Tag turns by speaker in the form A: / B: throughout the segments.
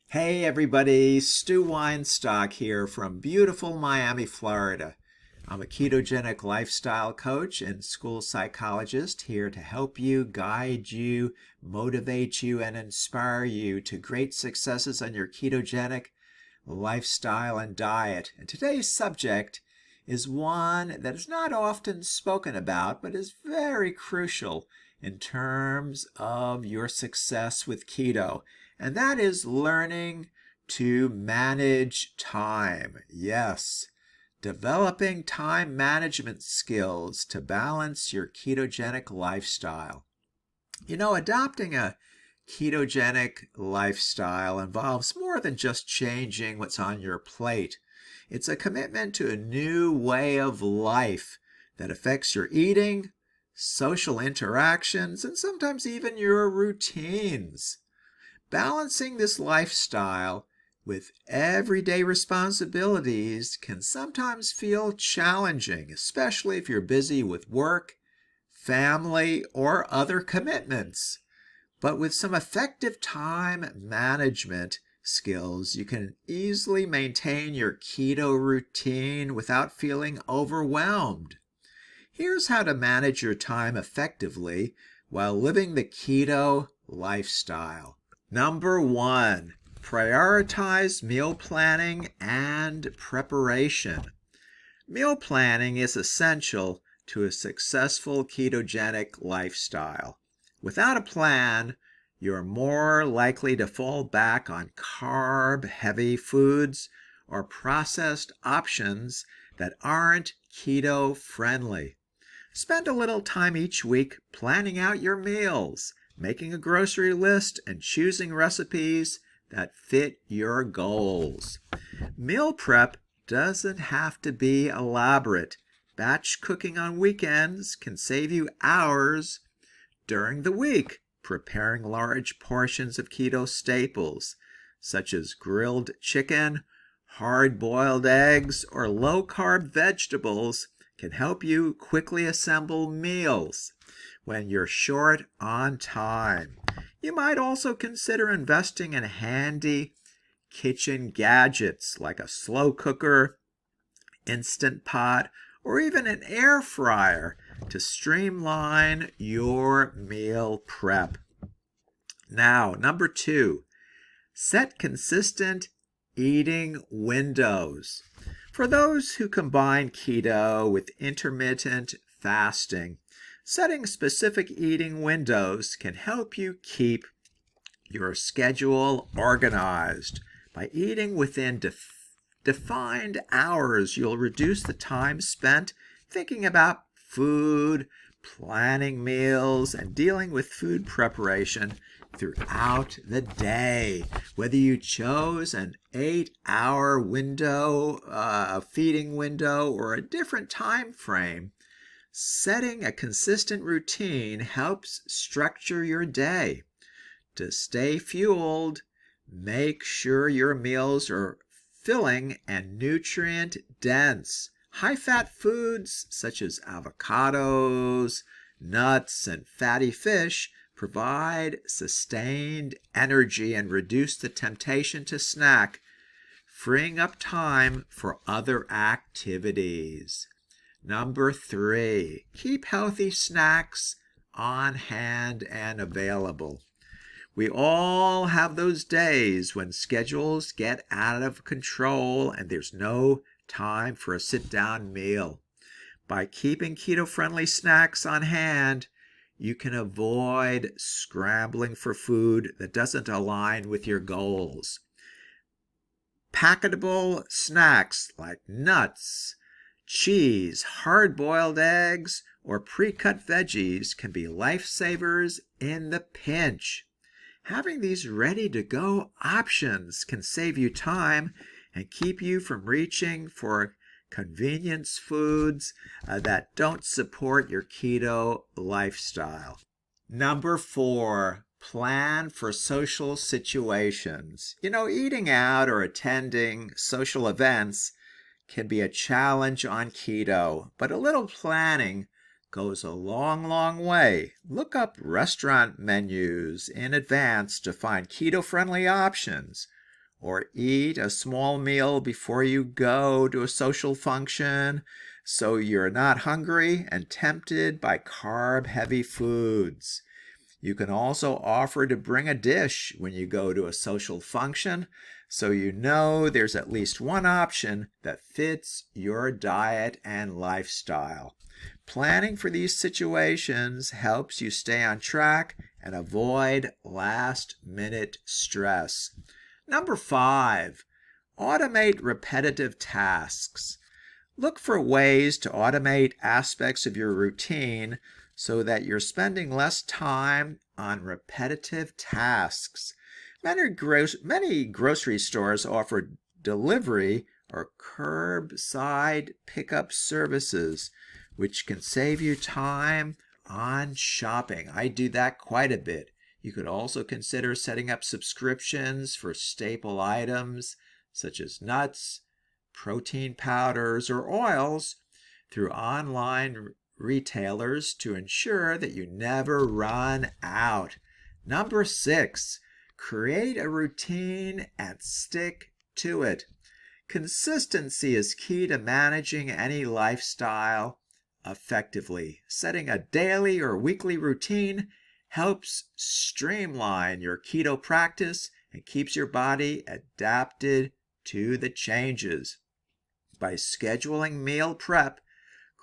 A: Hey everybody, Stu Weinstock here from beautiful Miami, Florida. I'm a ketogenic lifestyle coach and school psychologist here to help you, guide you, motivate you, and inspire you to great successes on your ketogenic lifestyle and diet. And today's subject is one that is not often spoken about, but is very crucial in terms of your success with keto. And that is learning to manage time. Yes, developing time management skills to balance your ketogenic lifestyle. Adopting a ketogenic lifestyle involves more than just changing what's on your plate. It's a commitment to a new way of life that affects your eating, social interactions, and sometimes even your routines. Balancing this lifestyle with everyday responsibilities can sometimes feel challenging, especially if you're busy with work, family, or other commitments. But with some effective time management skills, you can easily maintain your keto routine without feeling overwhelmed. Here's how to manage your time effectively while living the keto lifestyle. Number 1, prioritize meal planning and preparation. Meal planning is essential to a successful ketogenic lifestyle. Without a plan, you're more likely to fall back on carb-heavy foods or processed options that aren't keto-friendly. Spend a little time each week planning out your meals, making a grocery list, and choosing recipes that fit your goals. Meal prep doesn't have to be elaborate. Batch cooking on weekends can save you hours during the week, preparing large portions of keto staples, such as grilled chicken, hard-boiled eggs, or low-carb vegetables, can help you quickly assemble meals when you're short on time. You might also consider investing in handy kitchen gadgets like a slow cooker, instant pot, or even an air fryer to streamline your meal prep. Now, number 2, set consistent eating windows. For those who combine keto with intermittent fasting, setting specific eating windows can help you keep your schedule organized. By eating within defined hours, you'll reduce the time spent thinking about food, planning meals, and dealing with food preparation throughout the day. Whether you chose an 8-hour window, a feeding window, or a different time frame, setting a consistent routine helps structure your day. To stay fueled, make sure your meals are filling and nutrient dense. High-fat foods such as avocados, nuts, and fatty fish provide sustained energy and reduce the temptation to snack, freeing up time for other activities. Number 3, keep healthy snacks on hand and available. We all have those days when schedules get out of control and there's no time for a sit-down meal. By keeping keto-friendly snacks on hand, you can avoid scrambling for food that doesn't align with your goals. Packable snacks like nuts, cheese, hard-boiled eggs, or pre-cut veggies can be lifesavers in the pinch. Having these ready-to-go options can save you time and keep you from reaching for convenience foods that don't support your keto lifestyle. Number 4, plan for social situations. Eating out or attending social events can be a challenge on keto, but a little planning goes a long way. Look up restaurant menus in advance to find keto-friendly options. or eat a small meal before you go to a social function so you're not hungry and tempted by carb-heavy foods. You can also offer to bring a dish when you go to a social function so you know there's at least one option that fits your diet and lifestyle. Planning for these situations helps you stay on track and avoid last-minute stress. Number 5, automate repetitive tasks. Look for ways to automate aspects of your routine so that you're spending less time on repetitive tasks. Many grocery stores offer delivery or curbside pickup services, which can save you time on shopping. I do that quite a bit. You could also consider setting up subscriptions for staple items such as nuts, protein powders, or oils through online retailers to ensure that you never run out. Number 6, create a routine and stick to it. Consistency is key to managing any lifestyle effectively. Setting a daily or weekly routine helps streamline your keto practice and keeps your body adapted to the changes. By scheduling meal prep,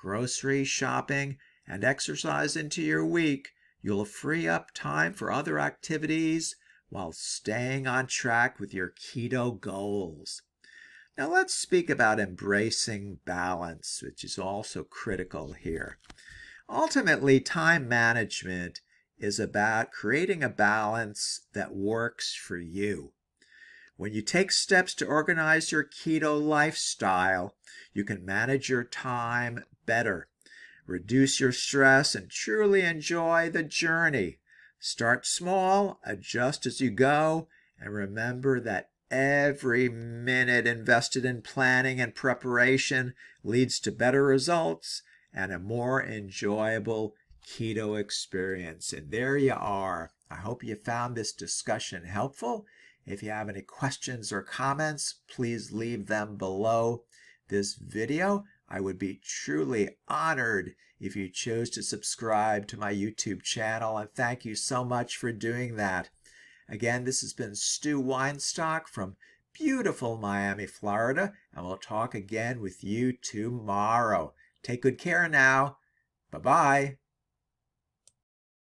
A: grocery shopping, and exercise into your week, you'll free up time for other activities while staying on track with your keto goals. Now let's speak about embracing balance, which is also critical here. Ultimately, time management is about creating a balance that works for you. When you take steps to organize your keto lifestyle, you can manage your time better, reduce your stress, and truly enjoy the journey. Start small, adjust as you go, and remember that every minute invested in planning and preparation leads to better results and a more enjoyable keto experience. And there you are. I hope you found this discussion helpful. If you have any questions or comments, please leave them below this video. I would be truly honored if you chose to subscribe to my YouTube channel, and thank you so much for doing that. Again, this has been Stu Weinstock from beautiful Miami, Florida, and we'll talk again with you tomorrow. Take good care now. Bye-bye.